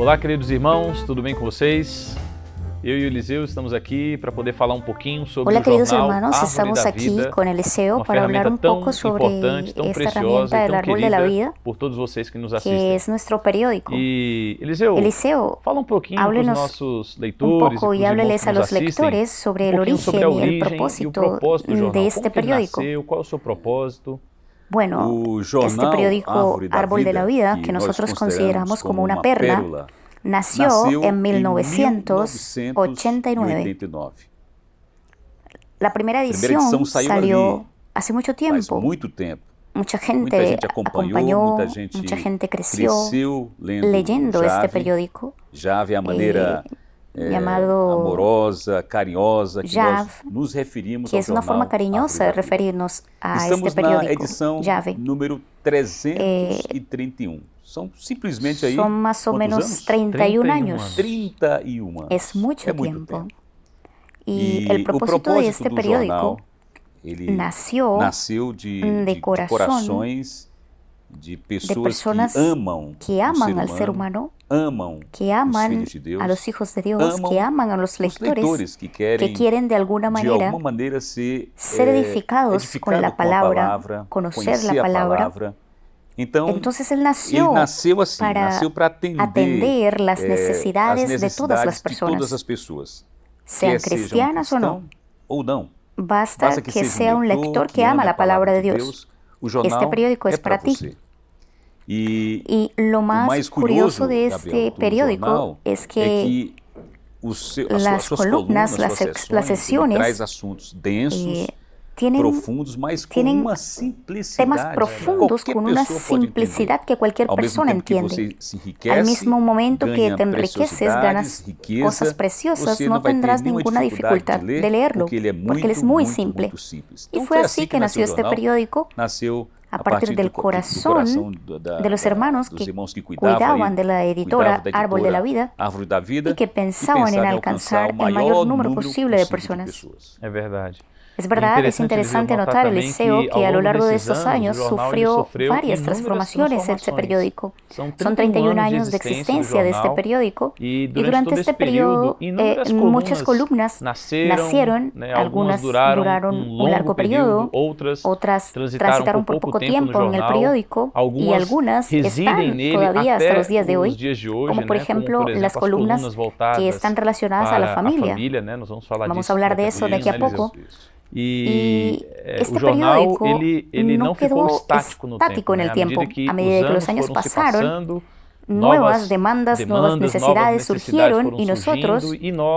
Olá, queridos irmãos, tudo bem com vocês? Eu e o Eliseu estamos aqui para poder falar um pouquinho sobre Hola o queridos jornal hermanos, Árvore estamos da aquí Vida, con Eliseo uma para hablar ferramenta un tão poco sobre importante, tão esta preciosa herramienta e del tão árbol de la querida vida, por todos vocês que nos que assistem. es nuestro periódico. E, Eliseu, Eliseo, fala um pouquinho para os háblenos nossos un leitores poco e y para os irmãos hábleles que a nos los assistem, lectores sobre el pouquinho sobre a origen y el origem e o propósito propósito do jornal. de Como este que ele periódico. nasceu, qual é o seu propósito? Bueno, O este jornal periódico Árvore da Árbol de la Vida, Vida, que nós nosotros consideramos consideramos como una perla, nació nasceu en em 1989. 1989. La primera Primeira edición edição saiu salió ali hace mucho faz tiempo. muito tempo. Mucha Muita gente gente acompanhou, acompañó, muita gente creció cresceu leyendo este Jave. periódico. Jave é a maneira llamado amorosa, carinhosa, que Jave, nós nos referimos que ao es una jornal forma cariñosa de Árvore da Vida. referirnos a Estamos este na periódico, edição Jave. número 331. São simplesmente aí Son más o quantos menos anos? 31 31 años. 31 anos. Es mucho É muito tiempo. tempo. Y el propósito de este do periódico jornal, ele nació nasceu de corações de pessoas personas que amam que aman al ser humano, amam que os aman filhos de Deus, a los hijos de Dios, amam que aman a los os lectores, que que quieren de alguna manera ser edificados con la palabra, conocer la palabra. Entonces él ele nació nasceu assim, para nasceu para atender las necesidades de todas las pessoas, sean quer sejam cristianas o no. ou não. Basta que sea un lector que ama la palabra de Dios. O jornal Este periódico es para ti. você. Y lo más curioso de este periódico es que las columnas, las sesiones, traz assuntos densos, tienen profundos, mas com uma simplicidade. temas profundos con una simplicidad que cualquier persona entiende. Al mismo momento que te enriqueces, ganas cosas preciosas, no tendrás ninguna dificultad de leerlo, porque él es muy simple. Y fue así que nació este periódico, a partir del corazón de los hermanos que cuidaban de la editora Árbol de la Vida y que pensaban en alcanzar el mayor número posible de personas. É verdade. Es verdad, es interesante notar, Eliseo, que a lo largo de estos años sufrió varias transformaciones este periódico. Son 31 años de existencia de este periódico y durante este periodo muchas columnas nacieron, algunas duraron un largo periodo, otras transitaron por poco tiempo en el periódico y algunas están todavía hasta los días de hoy, como por ejemplo las columnas que están relacionadas a la familia. Vamos a hablar de eso de aquí a poco. E este o jornal periódico ele não ficou quedó estático no tempo, en né? el tiempo. A medida que los años foram se pasaron, passando, nuevas demandas, nuevas necesidades surgieron y nosotros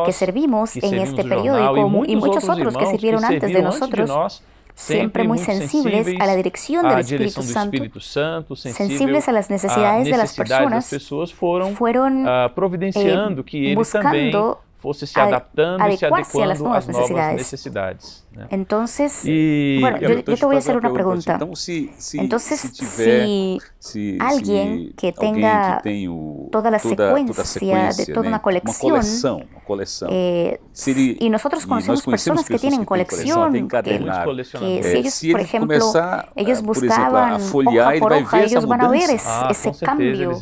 que servimos en este periódico y muchos otros que sirvieron antes de nosotros, siempre muy sensibles a la dirección del Espíritu Santo, sensibles a las necesidades de las personas, fueron providenciando que ele também fosse se adaptando e se adequando às novas necessidades. Né? Entonces, bueno, yo te voy a hacer una pregunta. Entonces, si alguien que tenga toda la secuencia de toda una colección, y nosotros conocemos personas que tienen colección, que si ellos, por ejemplo, ellos buscaban hoja por hoja, ellos van a ver ese cambio.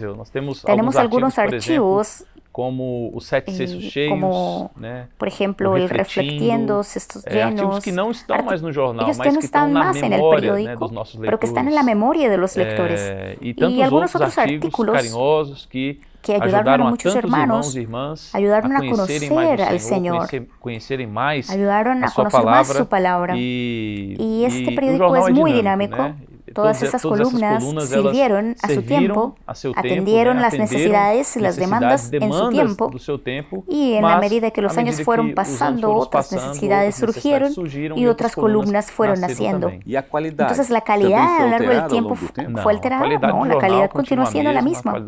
Tenemos algunos archivos como os sete cestos cheios, como, né? Por ejemplo, el reflectiendo, cestos llenos, artigos que não estão mais no jornal, ellos mas que estão na memória, né, dos nossos leitores, pero que están en la memoria de los lectores. Y algunos otros artículos carinhosos que ayudaron a muchos hermanos, ayudaron a conocer al Señor, ayudaron a conocer más su palabra. Y este periódico es muy dinámico, ¿no? Todas esas columnas sirvieron a su tiempo, atendieron las necesidades y las demandas en su tiempo, y en la medida que los años fueron pasando, otras necesidades surgieron y otras columnas fueron naciendo. Entonces la calidad a lo largo del tiempo fue alterada, no, la calidad continúa siendo la misma.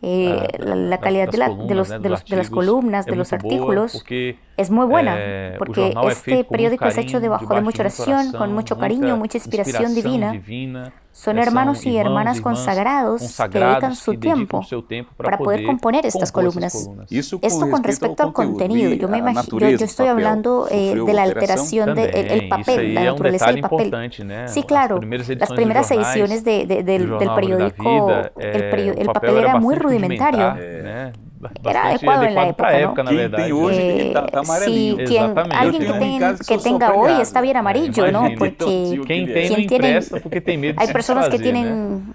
La calidad de las columnas, de los artículos, es muy buena, porque este periódico es hecho debajo de mucha oración, con mucho cariño, mucha inspiración divina, son hermanos y hermanas consagrados que dedican su tiempo para poder componer estas columnas. Esto con respecto al contenido, yo estoy hablando de la alteración del papel, la naturaleza del papel. Sí, claro, las primeras ediciones del periódico, el papel era muy rudimentario. Era adecuado en la época, ¿no? Alguien que tenga hoy está bien amarillo, ¿no? Porque hay personas que tienen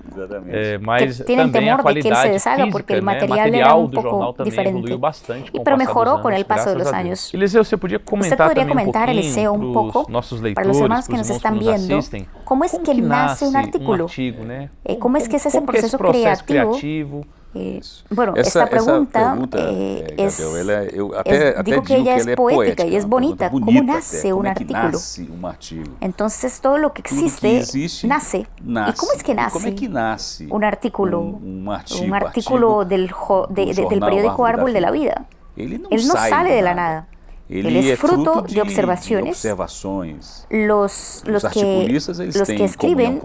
temor de que él se deshaga porque el material era un poco diferente. Pero mejoró con el paso de los años. Usted podría comentar, Eliseo, un poco, para los hermanos que nos están viendo, cómo es que nace un artículo, cómo es que es ese proceso creativo. Bueno, esta pregunta digo que ella es poética y es bonita. ¿Cómo nace un artículo? Entonces todo lo que existe nace. ¿Y cómo es que nace un artículo? Un artículo del periódico Árbol de la Vida. Él no sale de la nada. Él es fruto de observaciones. Los que escriben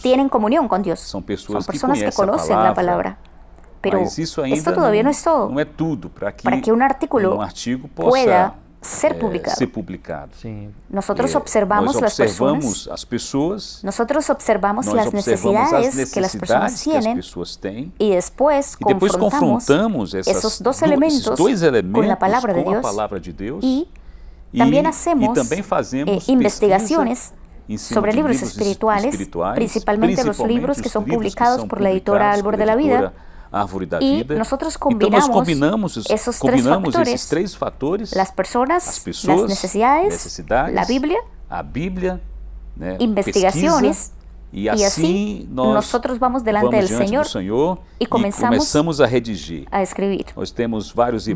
tienen comunión con Dios. Son personas que conocen la palabra. Pero esto todavía no es todo. Para que un artículo pueda ser publicado. Nosotros observamos las personas, nosotros observamos las necesidades que las personas tienen y después confrontamos esos dos elementos con la palabra de Dios y también hacemos investigaciones sobre libros espirituales, principalmente los libros que son publicados por la editora Árbol de la Vida. Y nosotros combinamos esos tres factores, las personas, las necesidades, la Biblia, investigaciones, y así nosotros vamos delante del Señor y comenzamos a escribir.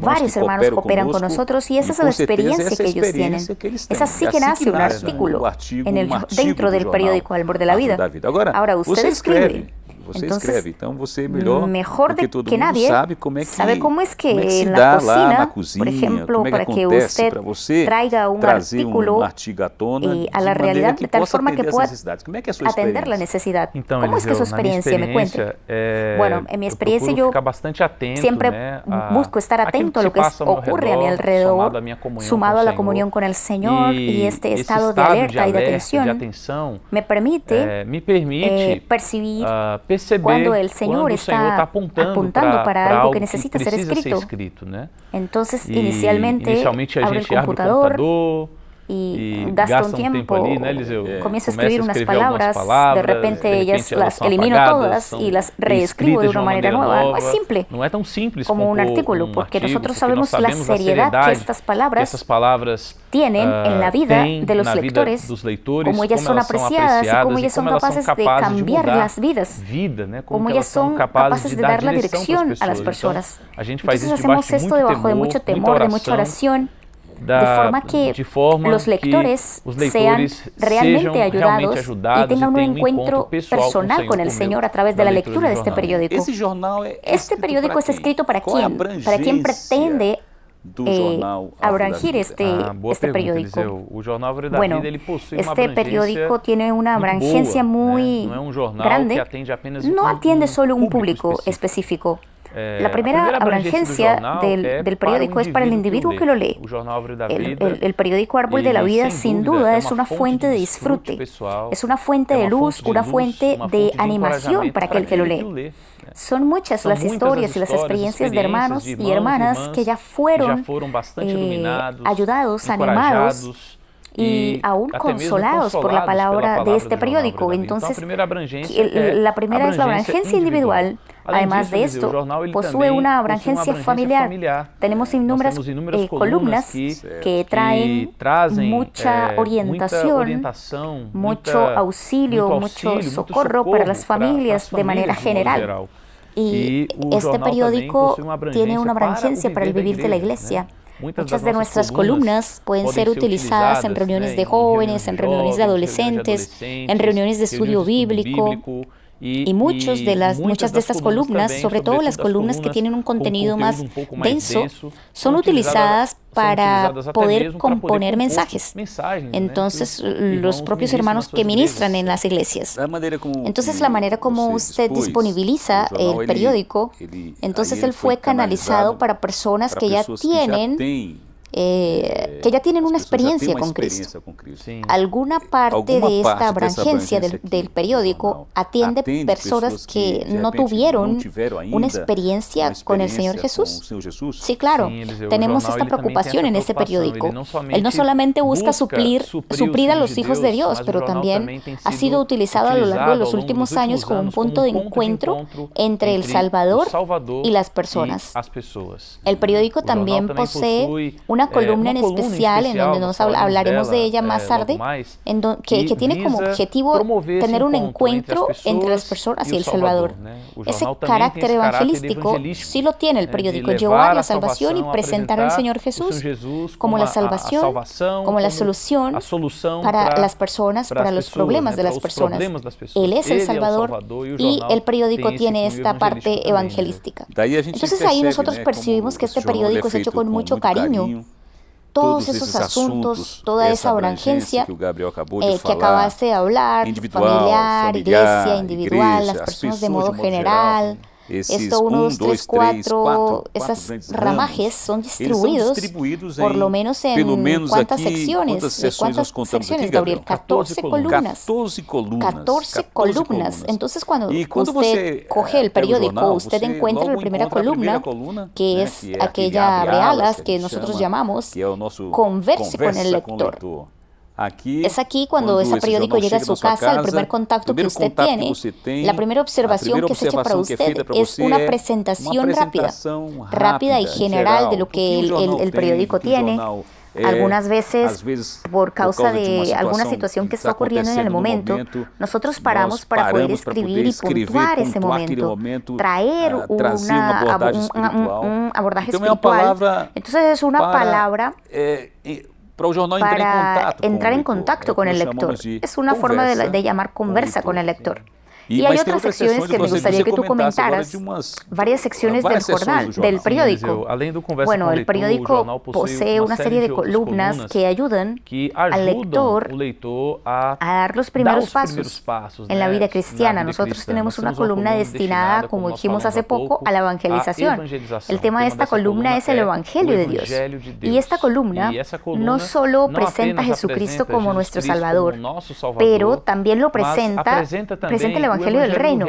Varios hermanos cooperan con nosotros y esa es la experiencia que ellos tienen. Es así que nace un artículo dentro del periódico Árbol de la Vida. Ahora, usted escribe. Entonces, mejor que nadie sabe cómo es que en la cocina, por ejemplo, para que usted traiga un artículo a la realidad de tal forma que pueda atender la necesidad. ¿Cómo es que su experiencia me cuenta? Bueno, en mi experiencia yo siempre busco estar atento a lo que ocurre a mi alrededor, sumado a la comunión con el Señor y este estado de alerta y de atención me permite percibir cuando el Señor está apuntando para algo que necesita ser escrito. Entonces, inicialmente abro el computador y gasto un tiempo, comienzo a escribir unas palabras, de repente ellas las elimino todas y las reescribo de una manera nueva. No es simple como un artículo, porque nosotros sabemos la seriedad que estas palabras tienen en la vida de los lectores, cómo ellas son apreciadas y cómo ellas son capaces de cambiar las vidas, cómo ellas son capaces de dar la dirección a las personas. Entonces hacemos esto debajo de mucho temor, de mucha oración, de forma que los lectores sean realmente ayudados y tengan un encuentro personal con el Señor a través de la lectura de este periódico. Este periódico es escrito ¿para quién? Para quien pretende abrangir este periódico. Bueno, este periódico tiene una abrangencia muy grande, no atiende solo un público específico. La primera abrangencia del periódico es para el individuo que lo lee. El periódico Árbol de la Vida sin duda es una fuente de disfrute, es una fuente de luz, una fuente de animación para aquel que lo lee. Son muchas las historias y las experiencias de hermanos y hermanas que ya fueron ayudados, animados y aún consolados por la palabra de este periódico. Entonces, la primera es la abrangencia individual. Además de esto, posee una abrangencia familiar. Tenemos innumerables columnas que traen mucha orientación, mucho auxilio, mucho socorro para las familias de manera general. Y este periódico tiene una abrangencia para el vivir de la iglesia. Muchas de nuestras columnas pueden ser utilizadas en reuniones de jóvenes, en reuniones de adolescentes, en reuniones de estudio bíblico, Y muchas de estas columnas, sobre todo las columnas que tienen un contenido más denso, son utilizadas para poder componer mensajes. Entonces, los propios hermanos que ministran en las iglesias. Entonces, la manera como usted disponibiliza el periódico, entonces él fue canalizado para personas que ya tienen una experiencia con Cristo. Alguna parte de esta abragencia del periódico atiende personas que no tuvieron una experiencia con el Señor Jesús. Sí, claro, tenemos esta preocupación en este periódico. Él no solamente busca suplir a los hijos de Dios, pero también ha sido utilizado a lo largo de los últimos años como un punto de encuentro entre el Salvador y las personas. El periódico también posee una columna en especial, en donde nos hablaremos de ella más tarde, que tiene como objetivo tener un encuentro entre las personas y el Salvador. Ese carácter evangelístico sí lo tiene el periódico, llevar la salvación y presentar al Señor Jesús como la salvación, como la solución para las personas, para los problemas de las personas. Él es el Salvador y el periódico tiene esta parte evangelística. Entonces ahí nosotros percibimos que este periódico es hecho con mucho cariño. Todos esos asuntos, toda esa abrangencia que acabaste de hablar, familiar, iglesia, individual, las personas de modo general. Esto 1, 2, 3, 4, esas ramajes son distribuidos por lo menos en ¿cuántas secciones? ¿De cuántas secciones, Gabriel? 14 columnas. 14 columnas. Entonces, cuando usted coge el periódico, usted encuentra la primera columna, que es aquella abre alas que nosotros llamamos converse con el lector. Es aquí cuando ese periódico llega a su casa, el primer contacto que usted tiene, la primera observación que se echa para usted es una presentación rápida y general de lo que el periódico tiene. Algunas veces, por causa de alguna situación que está ocurriendo en el momento, nosotros paramos para poder escribir y puntuar ese momento, traer un abordaje espiritual. Entonces es una palabra para entrar en contacto con el lector. Es una forma de llamar conversa con el lector. Y hay otras secciones que me gustaría que tú comentaras, varias secciones del jornal, del periódico. Bueno, el periódico posee una serie de columnas que ayudan al lector a dar los primeros pasos en la vida cristiana. Nosotros tenemos una columna destinada, como dijimos hace poco, a la evangelización. El tema de esta columna es el Evangelio de Dios. Y esta columna no solo presenta a Jesucristo como nuestro Salvador, pero también lo presenta el Evangelio del Reino.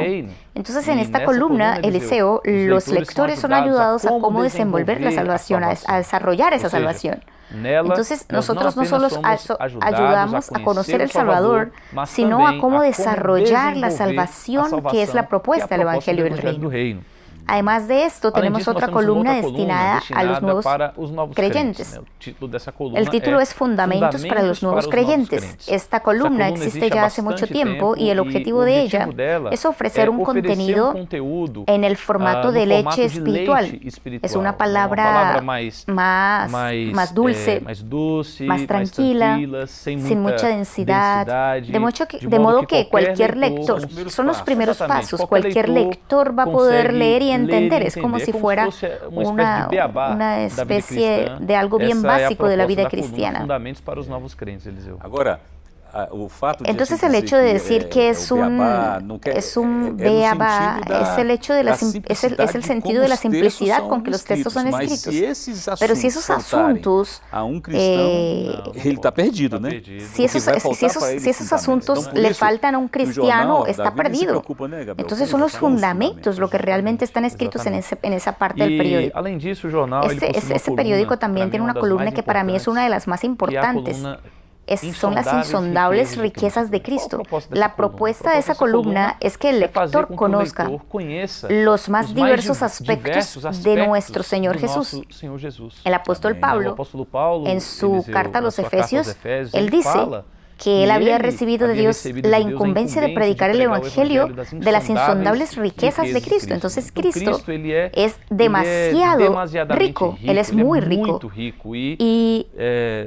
Entonces, en esta columna, Eliseo, los lectores son ayudados a cómo desenvolver la salvación, a desarrollar esa salvación. Entonces, nosotros no solo ayudamos a conocer el Salvador, sino a cómo desarrollar la salvación que es la propuesta del Evangelio del Reino. Además de esto, tenemos otra columna destinada a los nuevos creyentes. El título es Fundamentos para los Nuevos Creyentes. Esta columna existe ya hace mucho tiempo y el objetivo de ella es ofrecer un contenido en el formato de leche espiritual. Es una palabra más dulce, más tranquila, sin mucha densidad, de modo que cualquier lector, son los primeros pasos, cualquier lector va a poder leer y entender. Es como si fuera una especie de algo bien básico de la vida cristiana. Entonces el hecho de decir que es un beabá es el hecho de es el sentido de la simplicidad con que los textos son escritos. Pero si esos asuntos si esos asuntos le faltan a un cristiano, está perdido. Entonces son los fundamentos lo que realmente están escritos en esa parte del periódico. Ese periódico también tiene una columna que para mí es una de las más importantes. Son las insondables riquezas de Cristo. La propuesta de esa columna es que el lector conozca los más diversos aspectos de nuestro Señor Jesús. El apóstol Pablo, en su carta a los Efesios, él dice que él había recibido de Dios la incumbencia de predicar el Evangelio de las insondables riquezas de Cristo. Entonces Cristo es demasiado rico, Él es muy rico. Y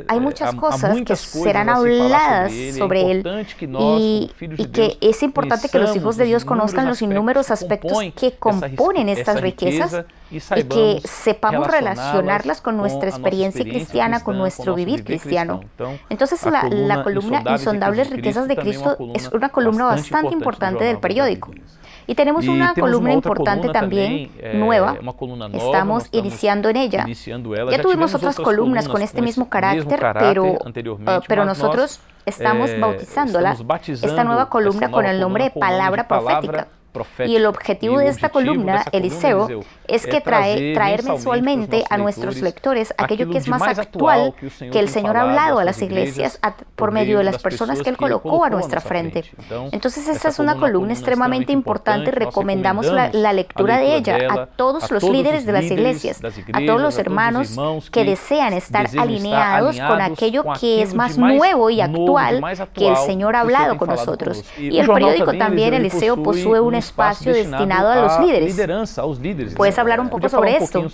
hay muchas cosas que serán habladas sobre Él y que es importante que los hijos de Dios conozcan los innúmeros aspectos que componen estas riquezas y que sepamos relacionarlas con nuestra experiencia cristiana, con nuestro vivir cristiano. Entonces la columna Insondables riquezas de Cristo es una columna bastante importante del periódico. Y tenemos una columna importante también, nueva, estamos iniciando en ella. Ya tuvimos otras columnas con este mismo carácter, pero nosotros estamos bautizándola, esta nueva columna con el nombre de Palabra Profética. Y el objetivo de esta columna, Eliseo, es que traer mensualmente a nuestros lectores aquello que es más actual que el Señor ha hablado a las iglesias por medio de las personas que Él colocó a nuestra frente. Entonces esta es una columna extremadamente importante, recomendamos la lectura de ella a todos los líderes de las iglesias, a todos los hermanos que desean estar alineados con aquello que es más nuevo y actual que el Señor ha hablado con nosotros. Y el periódico también, Eliseo, posee un espacio destinado a los líderes. ¿Puedes hablar un poco sobre esto?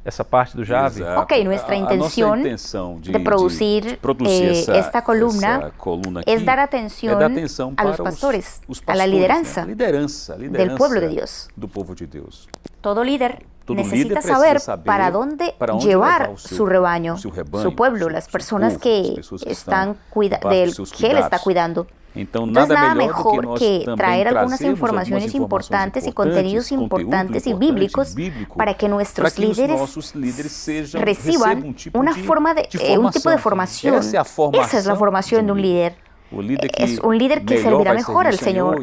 Essa parte do Jave. Ok, nuestra intención de producir esta columna es dar atención a los pastores, a la lideranza del pueblo de Dios. Todo líder necesita saber para dónde llevar su rebaño, su pueblo, las personas que él está cuidando. Entonces nada mejor que traer algunas informaciones importantes y contenidos importantes y bíblicos para que nuestros líderes reciban una forma un tipo de formación. Esa es la formación de un líder. Es un líder que servirá mejor al Señor,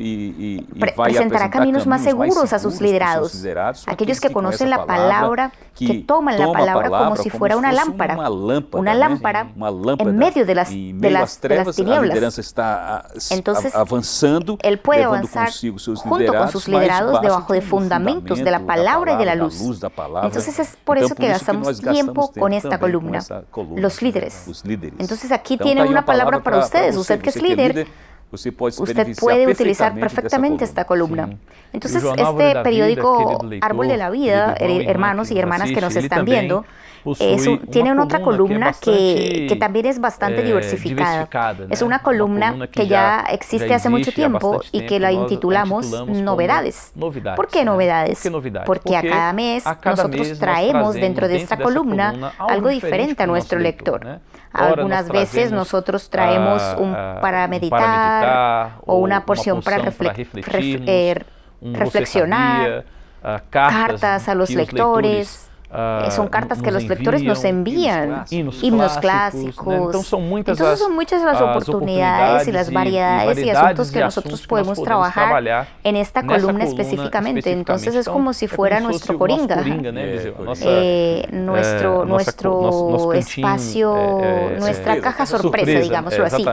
presentará caminos más seguros a sus liderados, aquellos que conocen la palabra, que toman la palabra como si fuera una lámpara en medio de las tinieblas. Entonces, Él puede avanzar junto con sus liderados debajo de fundamentos de la palabra y de la luz. Entonces es por eso que gastamos tiempo con esta columna, los líderes. Entonces aquí tienen una palabra para ustedes, usted que es líder, usted puede utilizar perfectamente esta columna. Entonces, este periódico Árbol de la Vida, hermanos y hermanas que nos están viendo, tiene otra columna que también es bastante diversificada. Es una columna que ya existe hace mucho tiempo y que la intitulamos Novedades. ¿Por qué novedades? Porque a cada mes nosotros traemos dentro de esta columna algo diferente a nuestro lector. Algunas veces nosotros traemos para meditar o una porción para reflexionar, cartas a los lectores. Son cartas que los lectores nos envían, himnos clásicos. Entonces son muchas las oportunidades y las variedades y asuntos que nosotros podemos trabajar en esta columna específicamente. Entonces es como si fuera nuestro coringa, nuestro espacio, nuestra caja sorpresa, digámoslo así.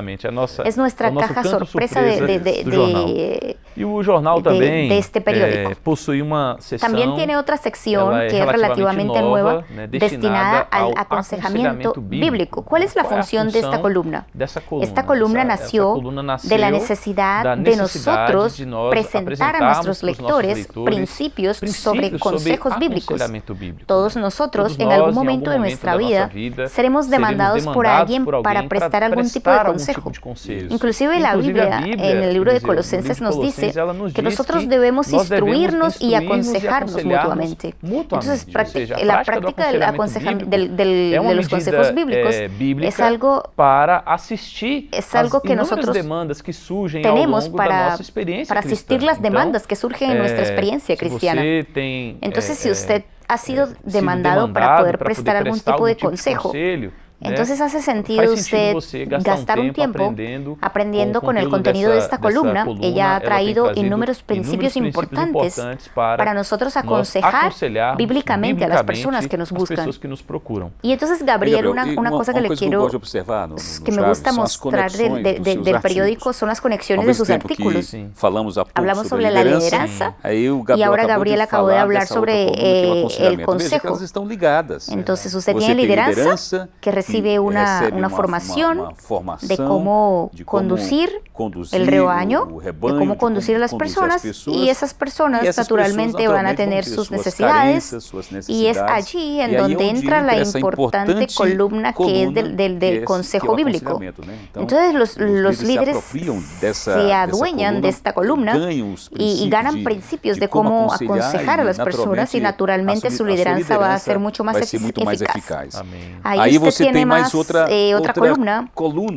Es nuestra caja sorpresa de este periódico. También tiene otra sección que es relativamente nueva, destinada al aconsejamiento bíblico. ¿Cuál es la función de esta columna? Esta columna nació de la necesidad de nosotros presentar a nuestros lectores principios sobre consejos bíblicos. Todos nosotros, en algún momento de nuestra vida, seremos demandados por alguien para prestar algún tipo de consejo. Inclusive la Biblia, en el libro de Colosenses, nos dice que nosotros debemos instruirnos y aconsejarnos mutuamente. Entonces, la práctica de los consejos bíblicos es algo que nosotros tenemos para asistir las demandas que surgen en nuestra experiencia cristiana. Entonces, si usted ha sido demandado para poder prestar algún tipo de consejo, entonces hace sentido usted gastar un tiempo aprendiendo con el contenido de esta columna. Ella ha traído innúmeros principios importantes para nosotros aconsejar bíblicamente a las personas que nos buscan. Y entonces, Gabriel, una cosa que le quiero, que me gusta mostrar del periódico son las conexiones de sus artículos. Hablamos sobre la lideranza y ahora Gabriel acabó de hablar sobre el consejo. Entonces usted tiene lideranza que recibe recibe una formación de cómo conducir el rebaño, de cómo conducir a las personas, y esas personas naturalmente van a tener sus necesidades, y es allí en donde entra la importante columna que es del consejo bíblico. Entonces los líderes se adueñan de esta columna y ganan principios de cómo aconsejar a las personas, y naturalmente su lideranza va a ser mucho más eficaz. Ahí usted tiene más otra columna.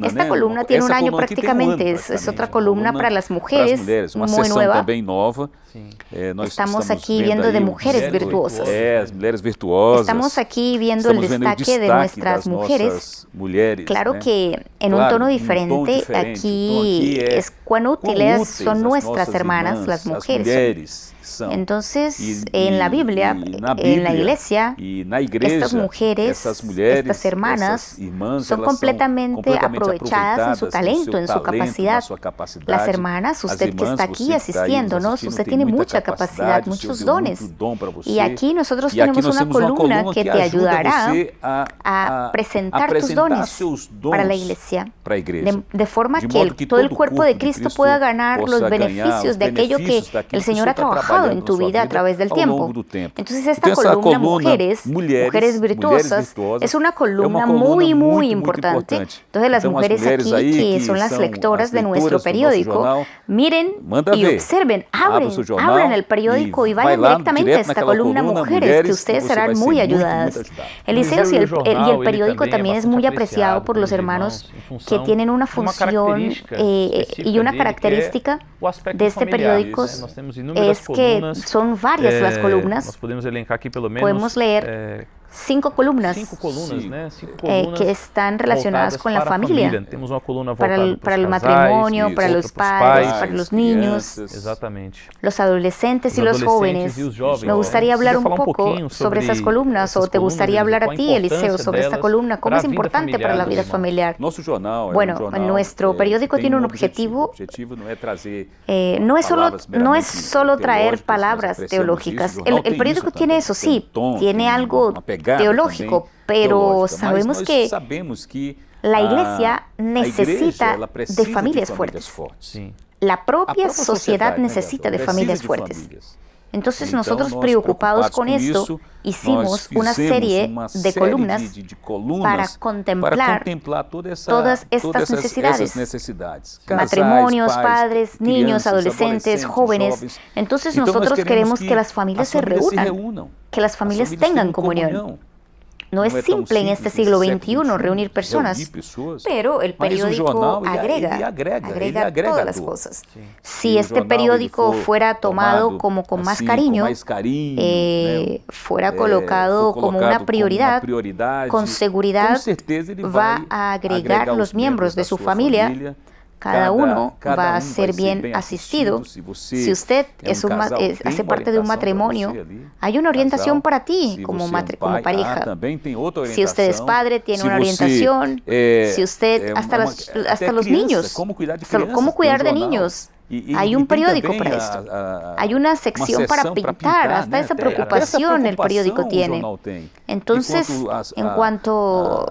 Esta columna tiene un año prácticamente, es otra columna para las mujeres, muy nueva. Estamos aquí viendo de mujeres virtuosas. Estamos aquí viendo el destaque de nuestras mujeres. Claro que en un tono diferente, aquí es cuán útiles son nuestras hermanas, las mujeres. Entonces, en la Biblia, en la iglesia, estas mujeres, estas hermanas, son completamente aprovechadas en su talento, en su capacidad. Las hermanas, usted que está aquí asistiéndonos, usted tiene mucha capacidad, muchos dones. Y aquí nosotros tenemos una columna que te ayudará a presentar tus dones para la iglesia, de forma que todo el cuerpo de Cristo pueda ganar los beneficios de aquello que el Señor ha trabajado en tu vida a través del tiempo. Entonces esta columna mujeres virtuosas, es una columna muy, muy importante. Entonces las mujeres aquí, que son las lectoras de nuestro periódico, miren y observen, abren el periódico y vayan directamente a esta columna mujeres, que ustedes serán muy ayudadas. Eliseos y el periódico también es muy apreciado por los hermanos que tienen una función y una característica de este periódico es que son varias las columnas. Podemos leer 5 columnas, que están relacionadas con la familia, para el matrimonio, para los padres, para los niños, los adolescentes y los jóvenes. Me gustaría hablar un poco sobre esas columnas, o te gustaría hablar a ti, Eliseo, sobre esta columna. ¿Cómo es importante para la vida familiar? Bueno, nuestro periódico tiene un objetivo, no es solo traer palabras teológicas. El periódico tiene eso, sí, tiene algo teológico, pero sabemos que la iglesia necesita de familias fuertes. La propia sociedad necesita de familias fuertes. Entonces nosotros, preocupados con esto, hicimos una serie de columnas para contemplar todas estas necesidades. Matrimonios, padres, niños, adolescentes, jóvenes. Entonces nosotros queremos que las familias se reúnan, que las familias tengan comunión. No es simple en este siglo XXI reunir personas, pero el periódico agrega todas las cosas. Si este periódico fuera tomado como con más cariño, fuera colocado como una prioridad, con seguridad va a agregar los miembros de su familia. Cada uno va a ser bien asistido. Si usted hace parte de un matrimonio, hay una orientación para ti como pareja. Si usted es padre, tiene una orientación. Si usted, hasta los niños, cómo cuidar de niños. Hay un periódico para esto. Hay una sección para pintar. Hasta esa preocupación el periódico tiene. Entonces, en cuanto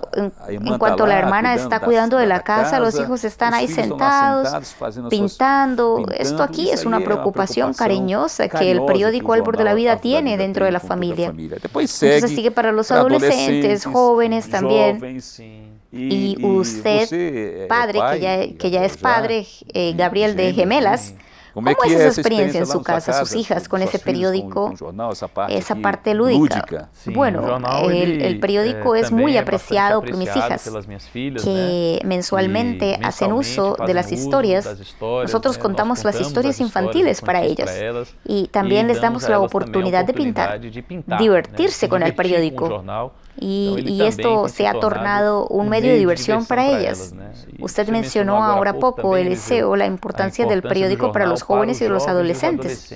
la hermana está cuidando de la casa, los hijos están ahí sentados, pintando. Esto aquí es una preocupación cariñosa que el periódico Árbol de la Vida tiene dentro de la familia. Entonces sigue para los adolescentes, jóvenes también. Y usted, padre, que ya es padre, Gabriel, de gemelas, ¿cómo es esa experiencia en su casa, sus hijas, con ese periódico, esa parte lúdica? Bueno, el periódico es muy apreciado por mis hijas, que mensualmente hacen uso de las historias. Nosotros contamos las historias infantiles para ellas, y también les damos la oportunidad de pintar, divertirse con el periódico. Y esto se ha tornado un medio de diversión para ellas. Usted mencionó ahora poco, Eliseo, la importancia del periódico para los jóvenes y los adolescentes.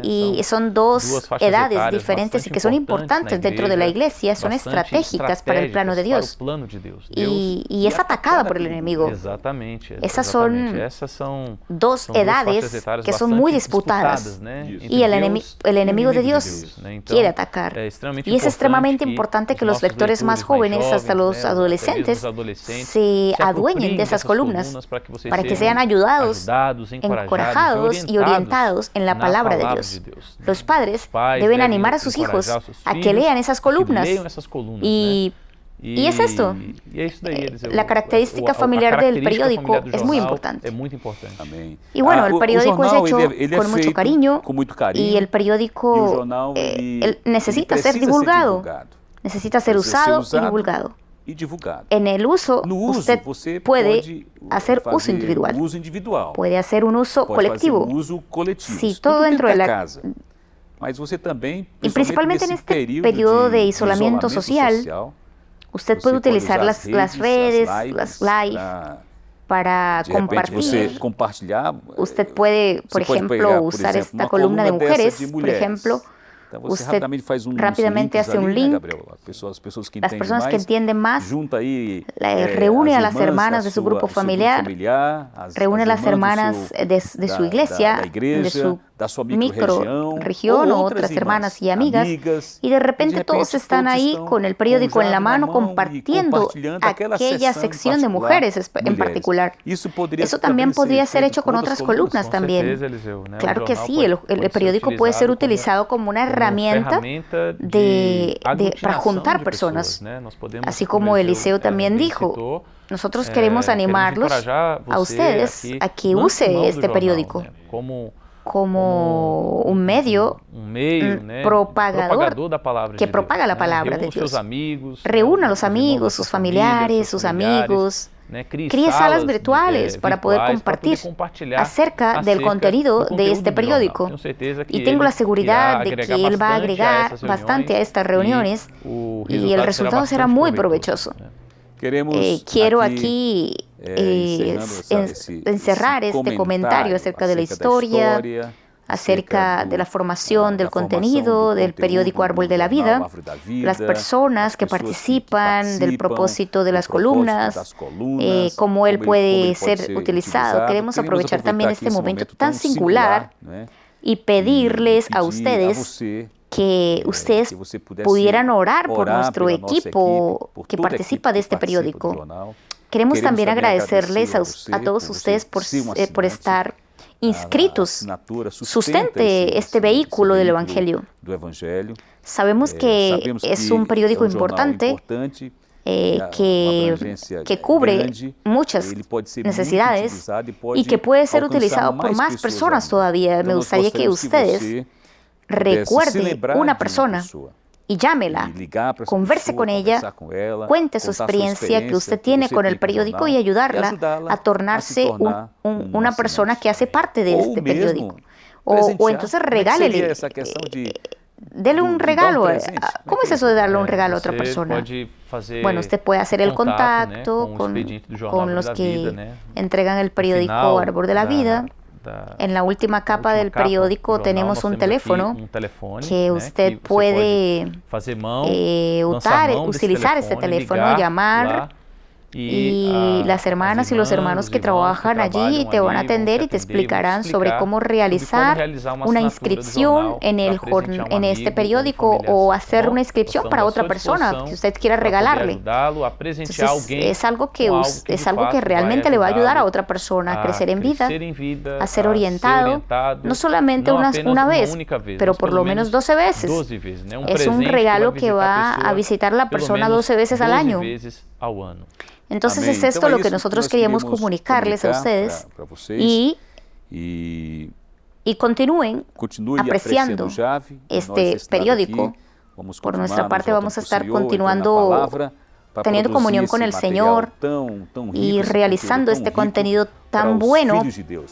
Y son dos edades diferentes y que son importantes dentro de la iglesia, son estratégicas para el plano de Dios. Y es atacada por el enemigo. Esas son dos edades que son muy disputadas. Y el enemigo de Dios quiere atacar. Y es extremadamente importante que los los lectores más jóvenes hasta los adolescentes se adueñen de esas columnas para que sean ayudados, encorajados y orientados en la palabra de Dios. Los padres deben animar a sus hijos a que lean esas columnas. Y es esto. La característica familiar del periódico es muy importante. Y bueno, el periódico es hecho con mucho cariño y el periódico necesita ser divulgado, necesita ser usado y divulgado. En el uso, usted puede hacer uso individual, puede hacer un uso colectivo. Sí, todo dentro de la... Y principalmente en este periodo de aislamiento social, usted puede utilizar las redes, las live, para compartir. Usted puede, por ejemplo, usar esta columna de mujeres, por ejemplo. Usted rápidamente hace un link. Las personas que entienden más, reúne a las hermanas de su grupo familiar, reúne a las hermanas de su iglesia, de su microregión o otras hermanas y amigas, y de repente todos están ahí con el periódico en la mano compartiendo aquella sección de mujeres en particular. Eso también podría ser hecho con otras columnas también. Claro que sí, el periódico puede ser utilizado como una herramienta para juntar personas. Así como Eliseo también dijo, nosotros queremos animarlos a ustedes a que use este periódico como un medio propagador que propaga la palabra de Dios. Reúna a los amigos, sus familiares, sus amigos. Críe salas virtuales para poder compartir acerca del contenido de este periódico. Y tengo la seguridad de que él va a agregar bastante a estas reuniones y el resultado será muy provechoso. Quiero aquí encerrar este comentario acerca de la historia, acerca de la formación del contenido del periódico Árbol de la Vida, las personas que participan del propósito de las columnas, cómo él puede ser utilizado. Queremos aprovechar también este momento tan singular y pedirles a ustedes que ustedes pudieran orar por nuestro equipo que participa de este periódico. Queremos también agradecerles a todos ustedes por estar inscritos. Sustente este vehículo del Evangelio. Sabemos que es un periódico importante que cubre muchas necesidades y que puede ser utilizado por más personas todavía. Me gustaría que ustedes recuerde una persona y llámela, converse con ella, cuente su experiencia que usted tiene con el periódico y ayudarla a tornarse una persona que hace parte de este periódico. O entonces regálele, dele un regalo. ¿Cómo es eso de darle un regalo a otra persona? Bueno, usted puede hacer el contacto con los que entregan el periódico Árbol de la Vida. En la última capa del periódico tenemos un teléfono que usted puede utilizar este teléfono, llamar, y las hermanas y los hermanos que trabajan allí te van a atender y te explicarán sobre cómo realizar una inscripción en este periódico o hacer una inscripción para otra persona que usted quiera regalarle. Entonces, es algo que realmente le va a ayudar a otra persona a crecer en vida, a ser orientado, no solamente una vez, pero por lo menos 12 veces. Es un regalo que va a visitar a la persona 12 veces al año. Entonces es esto lo que nosotros queríamos comunicarles a ustedes y continúen apreciando este periódico. Por nuestra parte vamos a estar continuando teniendo comunión con el Señor y realizando este contenido tan bueno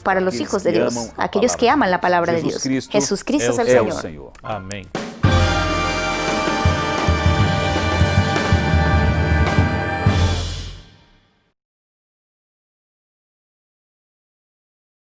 para los hijos de Dios, aquellos que aman la palabra de Dios. Jesús Cristo es el Señor. Amén.